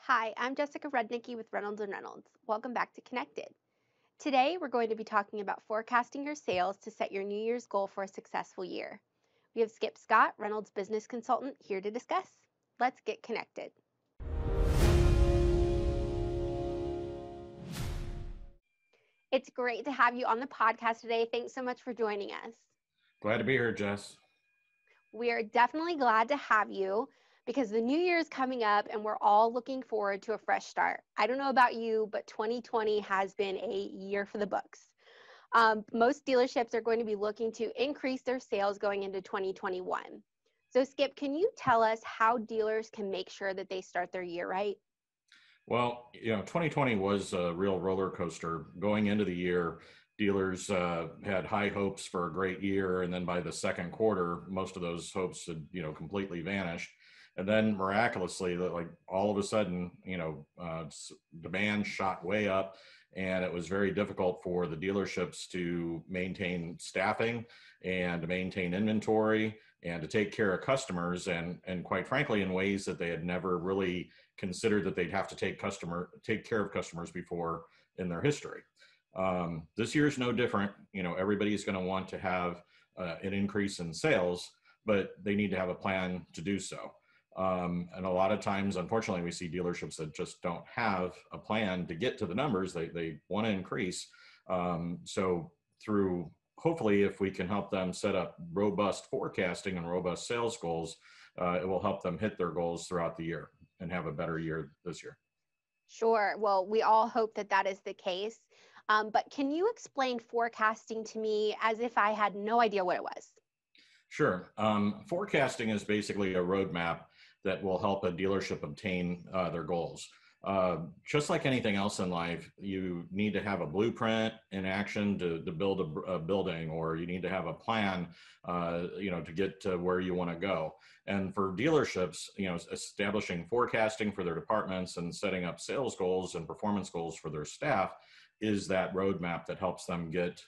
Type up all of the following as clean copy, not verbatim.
Hi, I'm Jessica Rudnicki with Reynolds and Reynolds. Welcome back to Connected. Today, we're going to be talking about forecasting your sales to set your New Year's goal for a successful year. We have Skip Scott, Reynolds business consultant, here to discuss. Let's get connected. It's great to have you on the podcast today. Thanks so much for joining us. Glad to be here, Jess. We are definitely glad to have you because the new year is coming up and we're all looking forward to a fresh start. I don't know about you, but 2020 has been a year for the books. Most dealerships are going to be looking to increase their sales going into 2021. So Skip, can you tell us how dealers can make sure that they start their year right? Well, 2020 was a real roller coaster. Going into the year, dealers had high hopes for a great year, and then by the second quarter, most of those hopes had, completely vanished. And then miraculously, like all of a sudden, demand shot way up, and it was very difficult for the dealerships to maintain staffing and to maintain inventory and to take care of customers, and quite frankly, in ways that they had never really considered that they'd have to take care of customers before in their history. This year is no different. Everybody's going to want to have an increase in sales, but they need to have a plan to do so. And a lot of times, unfortunately, we see dealerships that just don't have a plan to get to the numbers they want to increase. So through hopefully, if we can help them set up robust forecasting and robust sales goals, it will help them hit their goals throughout the year and have a better year this year. Sure. Well, we all hope that that is the case. But can you explain forecasting to me as if I had no idea what it was? Sure. Forecasting is basically a roadmap that will help a dealership obtain their goals. Just like anything else in life, you need to have a blueprint in action to build a building, or you need to have a plan, to get to where you want to go. And for dealerships, establishing forecasting for their departments and setting up sales goals and performance goals for their staff is that roadmap that helps them get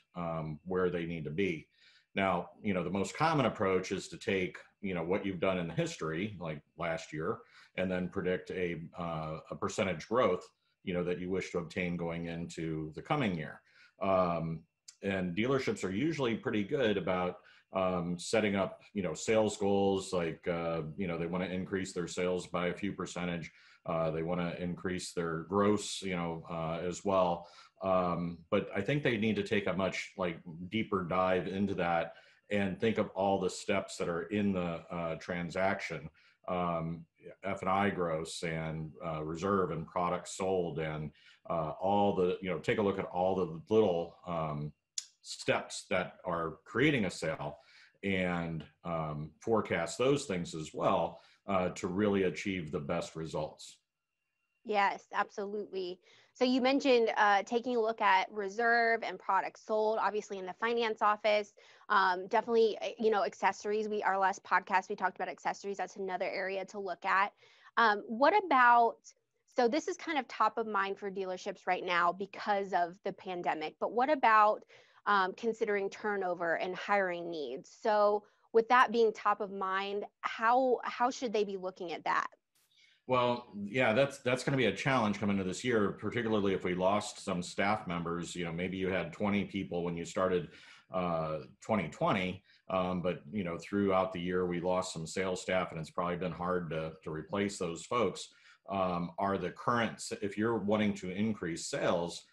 where they need to be. Now, the most common approach is to take, what you've done in the history, like last year, and then predict a percentage growth, that you wish to obtain going into the coming year. And dealerships are usually pretty good about setting up, sales goals, like, they want to increase their sales by a few percentage. They want to increase their gross, as well. But I think they need to take a much deeper dive into that and think of all the steps that are in the transaction, F&I gross and reserve and products sold, and all the, take a look at all the little steps that are creating a sale, and forecast those things as well to really achieve the best results. Yes, absolutely. So you mentioned taking a look at reserve and products sold, obviously in the finance office. Definitely, accessories. Our last podcast, we talked about accessories. That's another area to look at. What about, so this is kind of top of mind for dealerships right now because of the pandemic, but what about considering turnover and hiring needs? So with that being top of mind, how should they be looking at that? Well, yeah, that's going to be a challenge coming into this year, particularly if we lost some staff members. Maybe you had 20 people when you started 2020, but throughout the year we lost some sales staff, and it's probably been hard to replace those folks. Are the current, if you're wanting to increase sales,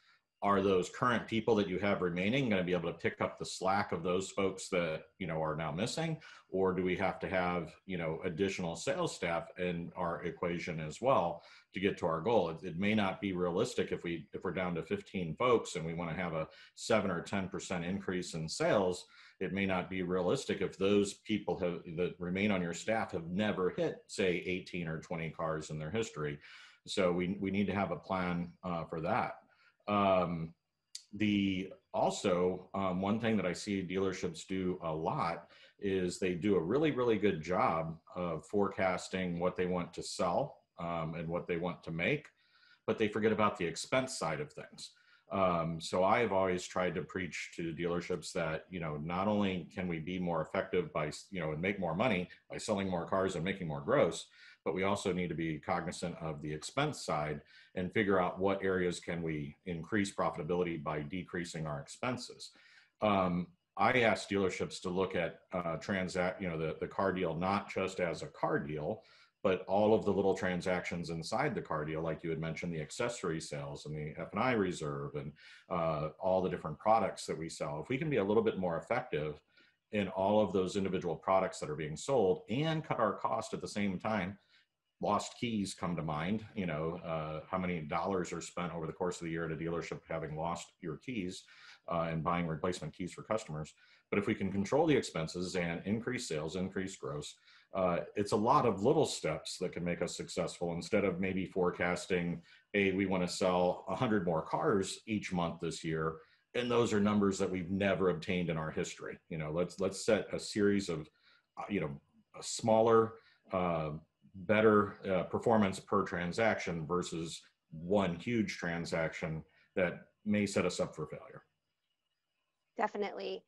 are those current people that you have remaining going to be able to pick up the slack of those folks that are now missing, or do we have to have additional sales staff in our equation as well to get to our goal? It may not be realistic if we're down to 15 folks and we want to have a 7 or 10% increase in sales. It may not be realistic if those people that remain on your staff have never hit, say, 18 or 20 cars in their history. So we need to have a plan for that. One thing that I see dealerships do a lot is they do a really, really good job of forecasting what they want to sell and what they want to make, but they forget about the expense side of things. So I have always tried to preach to dealerships that, not only can we be more effective by, and make more money by selling more cars and making more gross, but we also need to be cognizant of the expense side and figure out what areas can we increase profitability by decreasing our expenses. I ask dealerships to look at the car deal, not just as a car deal, but all of the little transactions inside the car deal, like you had mentioned, the accessory sales and the F&I reserve and all the different products that we sell. If we can be a little bit more effective in all of those individual products that are being sold and cut our cost at the same time, lost keys come to mind. How many dollars are spent over the course of the year at a dealership having lost your keys and buying replacement keys for customers. But if we can control the expenses and increase sales, increase gross, it's a lot of little steps that can make us successful instead of maybe forecasting, hey, we want to sell 100 more cars each month this year. And those are numbers that we've never obtained in our history. Let's set a series of, a smaller, better performance per transaction versus one huge transaction that may set us up for failure. Definitely.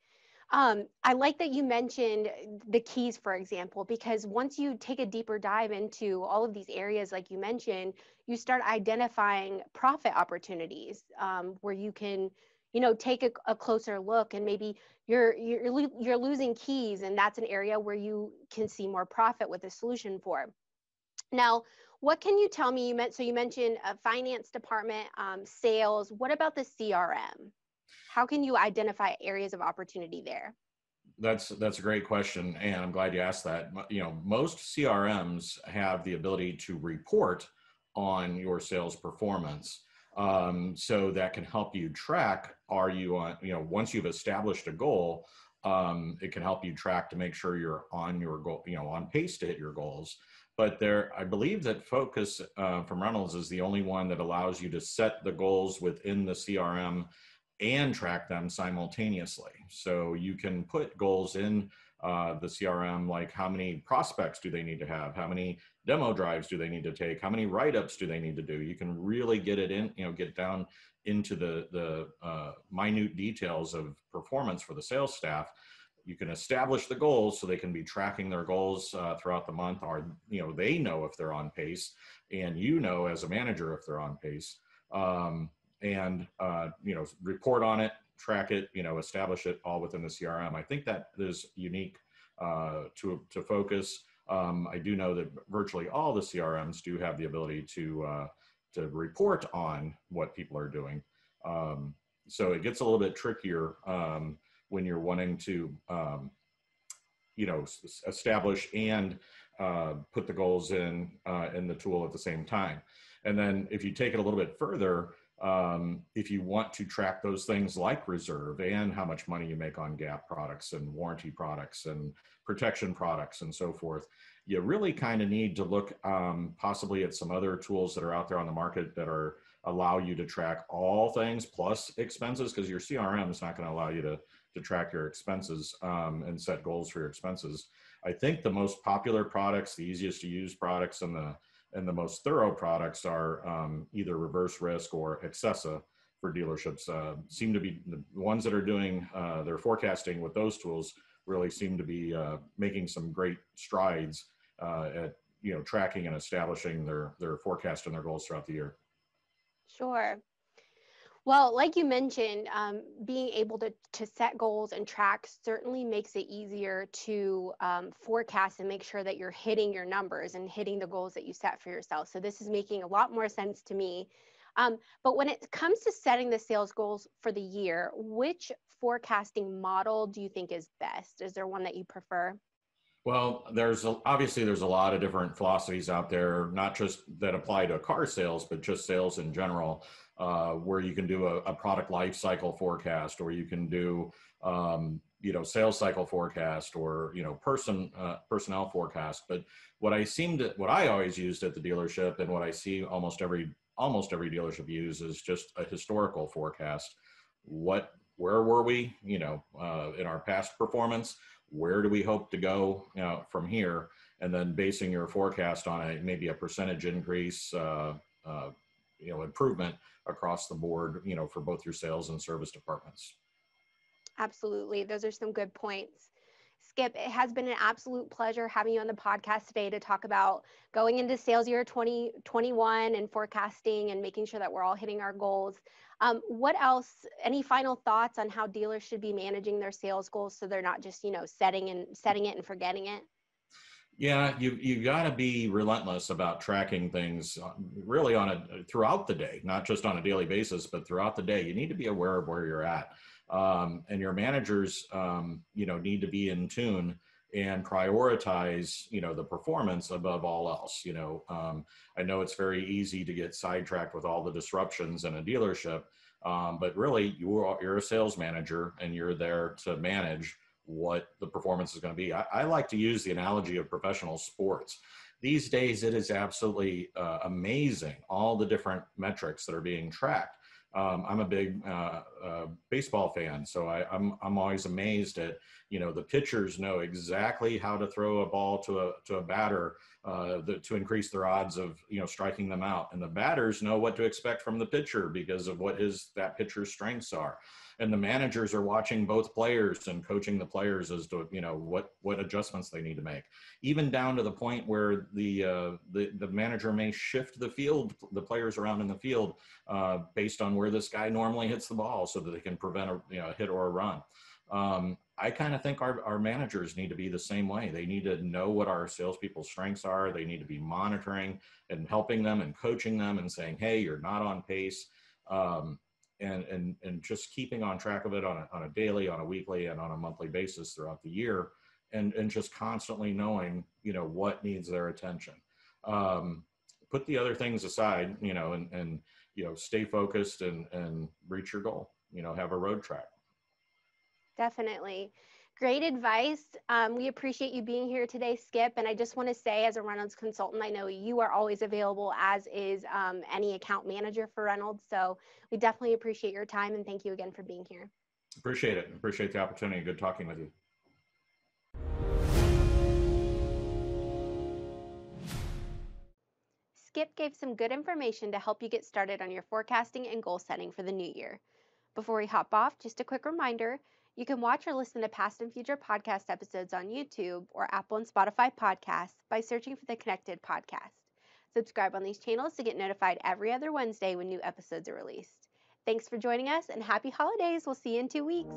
I like that you mentioned the keys, for example, because once you take a deeper dive into all of these areas, like you mentioned, you start identifying profit opportunities where you can, take a closer look, and maybe you're losing keys, and that's an area where you can see more profit with a solution for. Now, what can you tell me? You mentioned a finance department, sales. What about the CRM? How can you identify areas of opportunity there? That's a great question, and I'm glad you asked that. Most CRMs have the ability to report on your sales performance, so that can help you track. Are you on? Once you've established a goal, it can help you track to make sure you're on your goal, on pace to hit your goals. But I believe that Focus from Reynolds is the only one that allows you to set the goals within the CRM and track them simultaneously. So you can put goals in the CRM, like how many prospects do they need to have? How many demo drives do they need to take? How many write-ups do they need to do? You can really get it in, get down into the minute details of performance for the sales staff. You can establish the goals so they can be tracking their goals throughout the month, or, they know if they're on pace, and as a manager if they're on pace. And report on it, track it, establish it all within the CRM. I think that is unique to Focus. I do know that virtually all the CRMs do have the ability to report on what people are doing. So it gets a little bit trickier when you're wanting to, establish and put the goals in the tool at the same time. And then if you take it a little bit further, if you want to track those things like reserve and how much money you make on GAP products and warranty products and protection products and so forth, you really kind of need to look possibly at some other tools that are out there on the market that allow you to track all things plus expenses, because your CRM is not going to allow you to track your expenses and set goals for your expenses. I think the most popular products, the easiest to use products, and the most thorough products are either Reverse Risk or Accessa for dealerships. Seem to be the ones that are doing their forecasting with those tools really seem to be making some great strides at tracking and establishing their forecast and their goals throughout the year. Sure. Well, like you mentioned, being able to set goals and track certainly makes it easier to forecast and make sure that you're hitting your numbers and hitting the goals that you set for yourself. So this is making a lot more sense to me. But when it comes to setting the sales goals for the year, which forecasting model do you think is best? Is there one that you prefer? Well, obviously there's a lot of different philosophies out there, not just that apply to car sales, but just sales in general, where you can do a product life cycle forecast, or you can do, sales cycle forecast, or, personnel forecast. But what I always used at the dealership, and what I see almost every dealership use, is just a historical forecast. Where were we, in our past performance? Where do we hope to go from here? And then basing your forecast on maybe a percentage increase improvement across the board, for both your sales and service departments. Absolutely. Those are some good points. Skip, it has been an absolute pleasure having you on the podcast today to talk about going into sales year 2021 and forecasting and making sure that we're all hitting our goals. What else, any final thoughts on how dealers should be managing their sales goals so they're not just, setting it and forgetting it? Yeah, you've got to be relentless about tracking things really throughout the day, not just on a daily basis, but throughout the day. You need to be aware of where you're at. And your managers, need to be in tune and prioritize, the performance above all else. I know it's very easy to get sidetracked with all the disruptions in a dealership, but really you're a sales manager and you're there to manage what the performance is going to be. I like to use the analogy of professional sports. These days, it is absolutely amazing, all the different metrics that are being tracked. I'm a big baseball fan, so I'm always amazed at, the pitchers know exactly how to throw a ball to a batter to increase their odds of, striking them out. And the batters know what to expect from the pitcher because of what that pitcher's strengths are. And the managers are watching both players and coaching the players as to, what adjustments they need to make, even down to the point where the manager may shift the players around in the field based on where this guy normally hits the ball so that they can prevent a hit or a run. I kind of think our managers need to be the same way. They need to know what our salespeople's strengths are. They need to be monitoring and helping them and coaching them and saying, hey, you're not on pace. And just keeping on track of it on a daily, on a weekly, and on a monthly basis throughout the year, and just constantly knowing, what needs their attention. Put the other things aside, and stay focused and reach your goal. Have a road track. Definitely. Great advice. We appreciate you being here today, Skip. And I just want to say, as a Reynolds consultant, I know you are always available, as is any account manager for Reynolds. So we definitely appreciate your time, and thank you again for being here. Appreciate it. Appreciate the opportunity. Good talking with you. Skip gave some good information to help you get started on your forecasting and goal setting for the new year. Before we hop off, just a quick reminder, you can watch or listen to past and future podcast episodes on YouTube or Apple and Spotify podcasts by searching for the Connected Podcast. Subscribe on these channels to get notified every other Wednesday when new episodes are released. Thanks for joining us, and happy holidays. We'll see you in 2 weeks.